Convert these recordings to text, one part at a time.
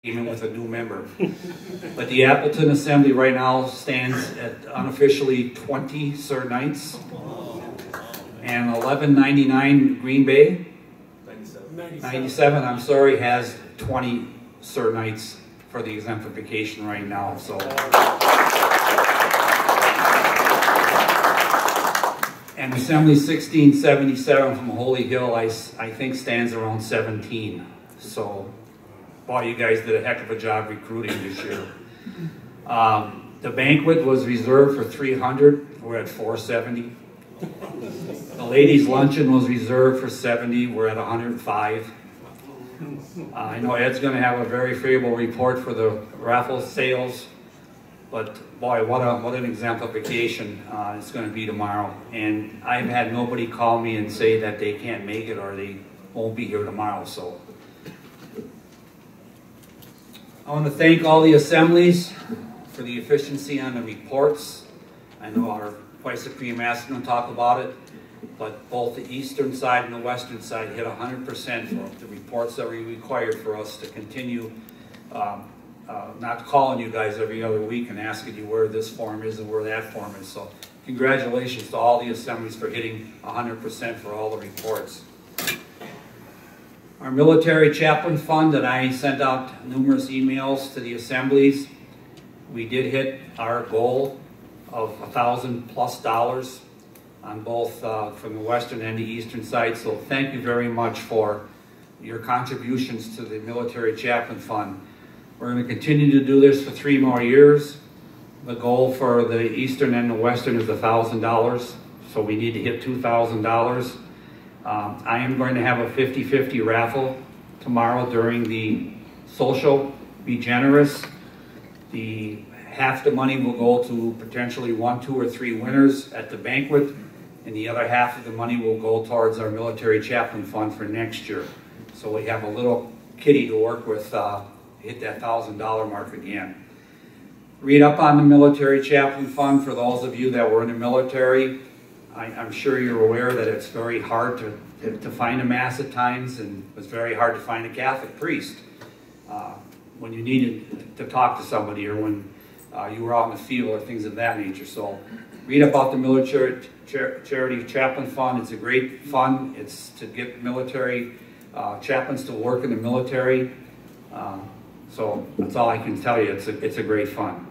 even with a new member. But the Appleton Assembly right now stands at unofficially 20 Sir Knights, and 1199 Green Bay, 97, I'm sorry, has 20 Sir Knights for the exemplification right now. So, and Assembly 1677 from Holy Hill, I think stands around 17. So, boy, you guys did a heck of a job recruiting this year. The banquet was reserved for 300. We're at 470. The ladies' luncheon was reserved for 70. We're at 105. I know Ed's going to have a very favorable report for the raffle sales, but boy, what an exemplification it's going to be tomorrow. And I've had nobody call me and say that they can't make it or they won't be here tomorrow. So I want to thank all the assemblies for the efficiency on the reports. I know our Vice Supreme asked them to talk about it, but both the eastern side and the western side hit 100% for the reports that were required for us to continue not calling you guys every other week and asking you where this form is and where that form is. So congratulations to all the assemblies for hitting 100% for all the reports. Our military chaplain fund that I sent out numerous emails to the assemblies, we did hit our goal of $1,000+ on both from the western and the eastern side. So thank you very much for your contributions to the military chaplain fund. We're going to continue to do this for 3 more years. The goal for the eastern and the western is $1,000, so we need to hit $2,000. I am going to have a 50-50 raffle tomorrow during the social. Be generous. Half the money will go to potentially 1, 2, or 3 winners at the banquet, and the other half of the money will go towards our military chaplain fund for next year. So we have a little kitty to work with, hit that $1,000 mark again. Read up on the military chaplain fund for those of you that were in the military. I'm sure you're aware that it's very hard to find a mass at times, and it's very hard to find a Catholic priest when you needed to talk to somebody or when you were out in the field or things of that nature. So read about the military charity chaplain fund. It's a great fund. It's to get military chaplains to work in the military. So that's all I can tell you. It's a great fund.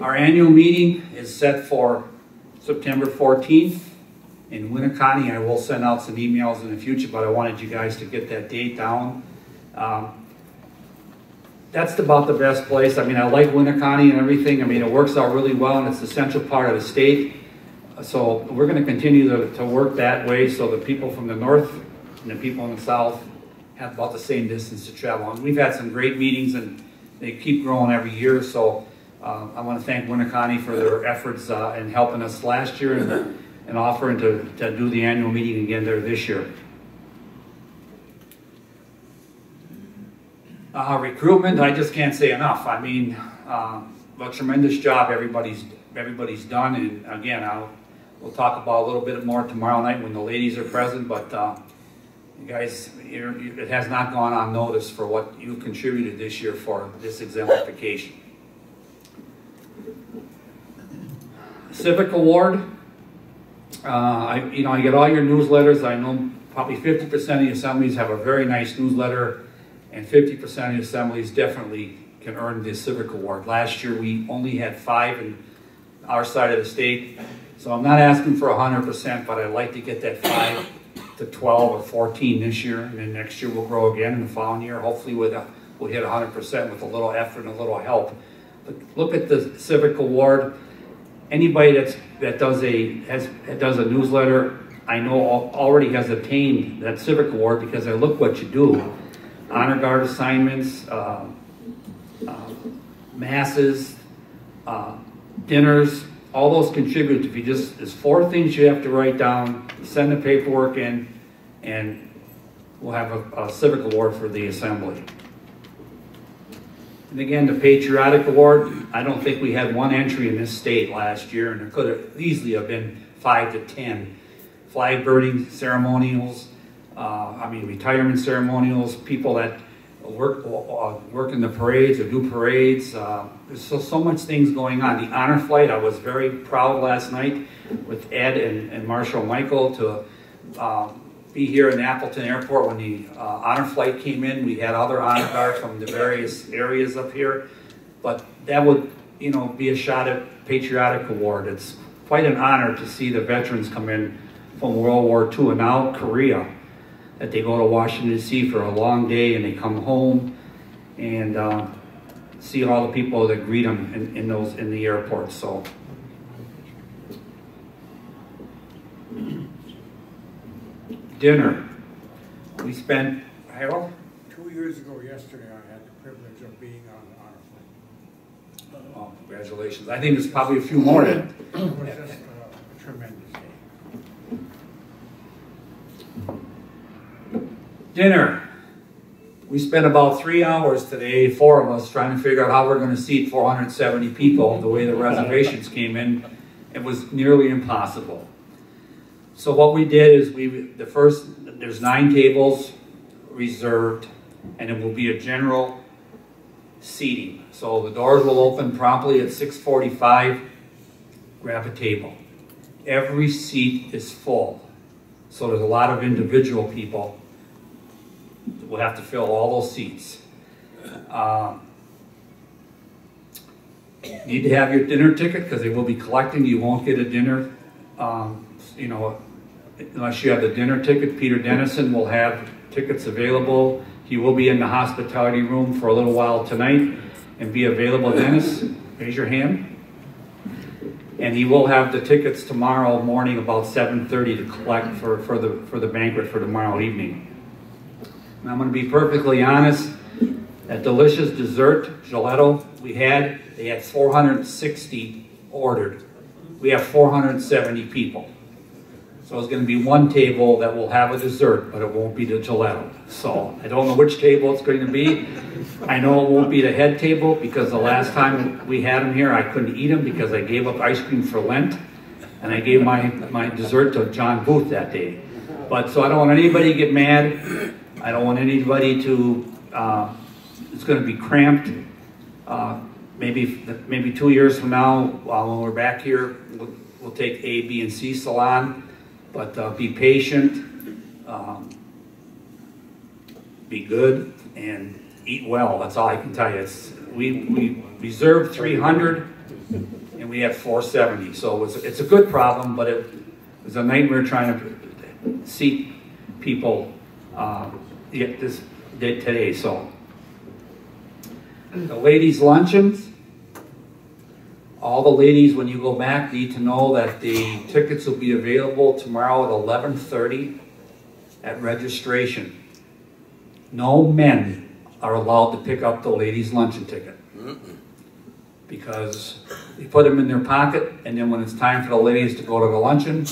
Our annual meeting is set for September 14th in Winneconne. I will send out some emails in the future, but I wanted you guys to get that date down. That's about the best place. I mean, I like Winneconne and everything. I mean, it works out really well, and it's the central part of the state. So we're going to continue to work that way so the people from the north and the people in the south have about the same distance to travel. And we've had some great meetings, and they keep growing every year. So I want to thank Winneconne for their efforts in helping us last year and offering to do the annual meeting again there this year. Recruitment, I just can't say enough. I mean, a tremendous job everybody's done. And again, we'll talk about a little bit more tomorrow night when the ladies are present. But you guys, it has not gone unnoticed for what you contributed this year for this exemplification. Civic Award. I get all your newsletters. I know probably 50% of the assemblies have a very nice newsletter, and 50% of the assemblies definitely can earn the Civic Award. Last year we only had 5 in our side of the state, so I'm not asking for 100%, but I'd like to get that 5 to 12 or 14 this year, and then next year we'll grow again in the following year. Hopefully we'll hit 100% with a little effort and a little help. But look at the Civic Award. Anybody that does a newsletter, I know already has obtained that Civic Award because I look what you do. Honor Guard assignments, masses, dinners, all those contribute. If you there's 4 things you have to write down, send the paperwork in, and we'll have a Civic Award for the assembly. And again, the Patriotic Award, I don't think we had 1 entry in this state last year, and it could have easily have been 5 to 10. Flag burning ceremonials, retirement ceremonials, people that work in the parades or do parades. There's so much things going on. The honor flight, I was very proud last night with Ed and Marshal Michael to be here in Appleton Airport when the honor flight came in. We had other honor guards from the various areas up here, but that would, you know, be a shot at Patriotic Award. It's quite an honor to see the veterans come in from World War II and now Korea, that they go to Washington D.C. for a long day and they come home and see all the people that greet them in the airport. So. Dinner. We spent, Harold? 2 years ago yesterday, I had the privilege of being on the honor flight. Oh, congratulations. I think there's probably a few more than it was just a tremendous day. Dinner. We spent about 3 hours today, 4 of us, trying to figure out how we're going to seat 470 people. The way the reservations came in, it was nearly impossible. So what we did is there's 9 tables reserved, and it will be a general seating. So the doors will open promptly at 6:45. Grab a table. Every seat is full. So there's a lot of individual people. We'll have to fill all those seats. Need to have your dinner ticket because they will be collecting. You won't get a dinner, you know, unless you have the dinner ticket. Peter Dennison will have tickets available. He will be in the hospitality room for a little while tonight and be available. Dennis, raise your hand. And he will have the tickets tomorrow morning about 7:30 to collect for the banquet for tomorrow evening. And I'm going to be perfectly honest, that delicious dessert, gelato they had 460 ordered. We have 470 people. So it's going to be one table that will have a dessert, but it won't be the gelato. So I don't know which table it's going to be. I know it won't be the head table because the last time we had them here, I couldn't eat them because I gave up ice cream for Lent. And I gave my dessert to John Booth that day. But so I don't want anybody to get mad. I don't want anybody to, it's going to be cramped. Maybe 2 years from now, when we're back here, we'll take A, B, and C salon. But be patient, be good, and eat well. That's all I can tell you. We reserved 300, and we had 470. So it's a good problem, but it was a nightmare trying to seat people today. So the ladies' luncheons. All the ladies, when you go back, need to know that the tickets will be available tomorrow at 11:30 at registration. No men are allowed to pick up the ladies' luncheon ticket because they put them in their pocket, and then when it's time for the ladies to go to the luncheon,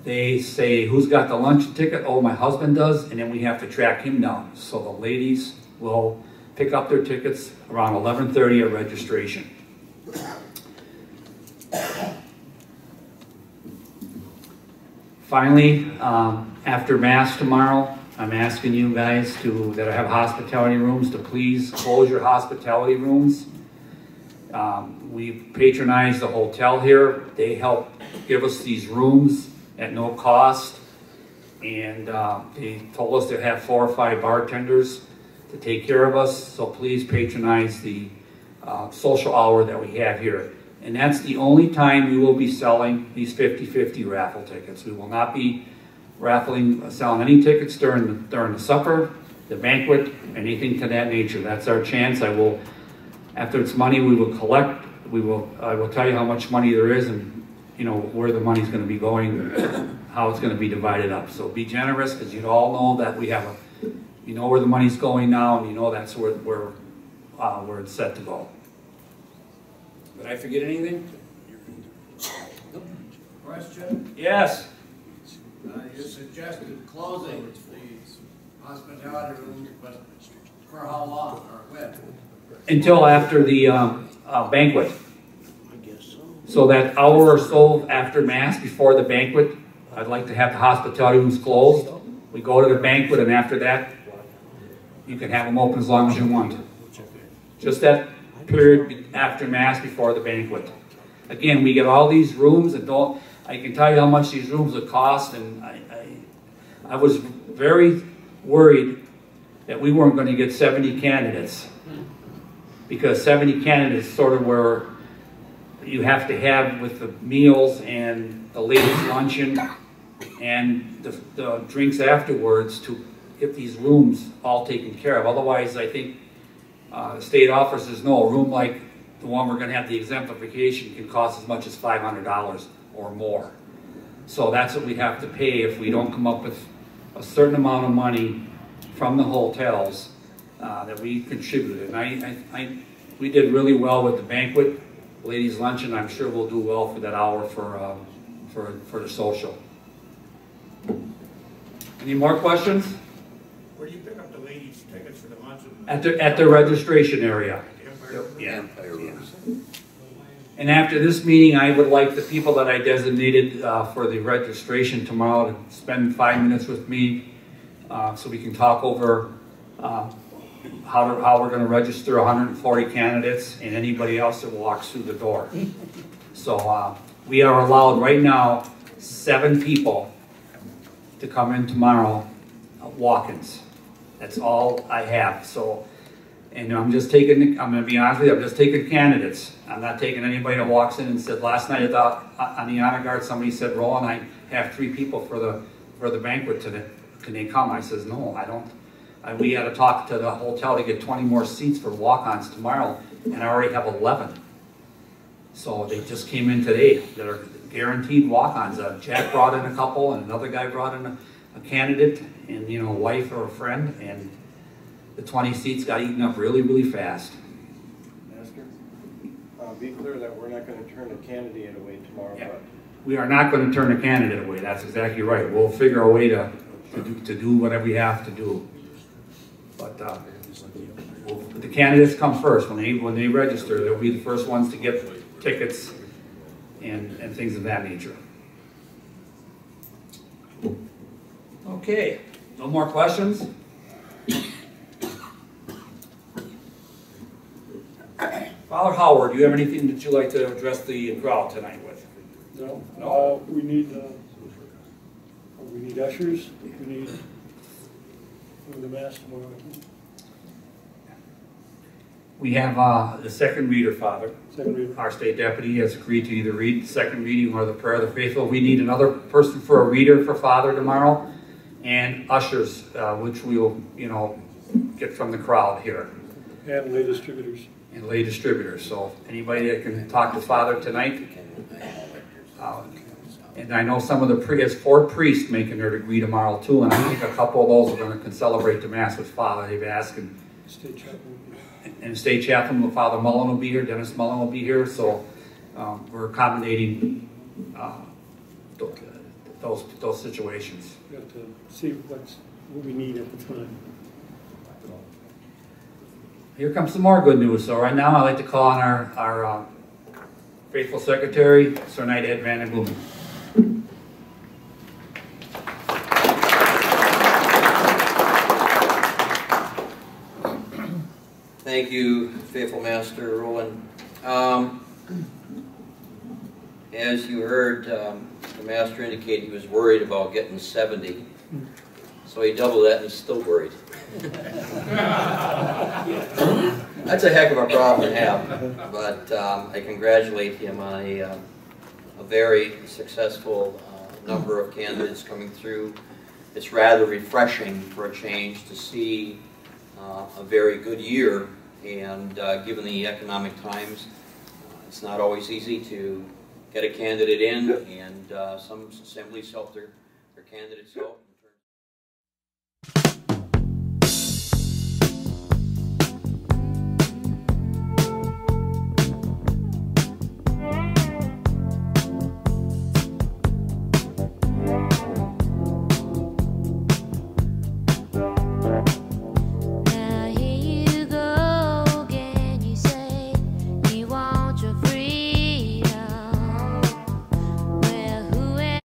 they say, who's got the luncheon ticket? Oh, my husband does, and then we have to track him down. So the ladies will pick up their tickets around 11:30 at registration. Finally, after Mass tomorrow, I'm asking you guys that have hospitality rooms to please close your hospitality rooms. We patronize the hotel here. They help give us these rooms at no cost. And they told us to have 4 or 5 bartenders to take care of us. So please patronize the social hour that we have here. And that's the only time we will be selling these 50-50 raffle tickets. We will not be selling any tickets during the supper, the banquet, anything to that nature. That's our chance. After it's money, we will collect. I will tell you how much money there is and where the money's going to be going, how it's going to be divided up. So be generous, because you all know that we have where the money's going now, and that's where it's set to go. Did I forget anything? Question? Yes. You suggested closing the hospitality rooms, but for how long or when? Until after the banquet. I guess so. So that hour or so after Mass, before the banquet, I'd like to have the hospitality rooms closed. We go to the banquet, and after that, you can have them open as long as you want. Just that period after Mass before the banquet. Again, we get all these rooms and I can tell you how much these rooms would cost, and I was very worried that we weren't going to get 70 candidates, because 70 candidates sort of where you have to have with the meals and the ladies' luncheon and the drinks afterwards to get these rooms all taken care of. Otherwise, I think state officers know a room like the one we're going to have the exemplification can cost as much as $500 or more. So that's what we have to pay if we don't come up with a certain amount of money from the hotels that we contributed. And we did really well with the banquet, ladies' luncheon. I'm sure we'll do well for that hour for the social. Any more questions? Where do you pick up the ladies' tickets for the luncheon? At the registration area. Yeah. And after this meeting, I would like the people that I designated for the registration tomorrow to spend 5 minutes with me so we can talk over how we're going to register 140 candidates and anybody else that walks through the door. So we are allowed right now 7 people to come in tomorrow, walk-ins. That's all I have. So, and I'm going to be honest with you, I'm just taking candidates. I'm not taking anybody that walks in and said, last night on the honor guard, somebody said, Roland, I have 3 people for the banquet today. Can they come? I says, no, I don't. We had to talk to the hotel to get 20 more seats for walk-ons tomorrow, and I already have 11. So they just came in today that are guaranteed walk-ons. Jack brought in a couple, and another guy brought in a candidate, and a wife or a friend, and the 20 seats got eaten up really, really fast. Master, be clear that we're not going to turn a candidate away tomorrow. Yeah. We are not going to turn a candidate away. That's exactly right. We'll figure a way to do whatever we have to do. But the candidates come first. When they register, they'll be the first ones to get tickets and things of that nature. Okay, no more questions? Father Howard, do you have anything that you'd like to address the crowd tonight with? No. No? We need ushers. We need the mass tomorrow. We have the second reader, Father. Second reader. Our state deputy has agreed to either read the second reading or the prayer of the faithful. We need another person for a reader for Father tomorrow, and ushers, which we will, get from the crowd here. And lay distributors. And lay distributors. So anybody that can talk to Father tonight. And I know some of the 4 priests making their degree tomorrow too, and I think a couple of those are going to celebrate the Mass with Father. They've asked. State chaplain. And state chaplain, Father Mullen will be here, Dennis Mullen will be here, so we're accommodating those situations. We have to see what we need at the time. Here comes some more good news. So right now I'd like to call on our faithful secretary, Sir Knight Ed Van den Blumen. Thank you, faithful Master Roland. As you heard, the Master indicate he was worried about getting 70. So he doubled that and he's still worried. That's a heck of a problem to have, but I congratulate him on a very successful number of candidates coming through. It's rather refreshing for a change to see a very good year, and given the economic times, it's not always easy to get a candidate in, and some assemblies help their candidates out.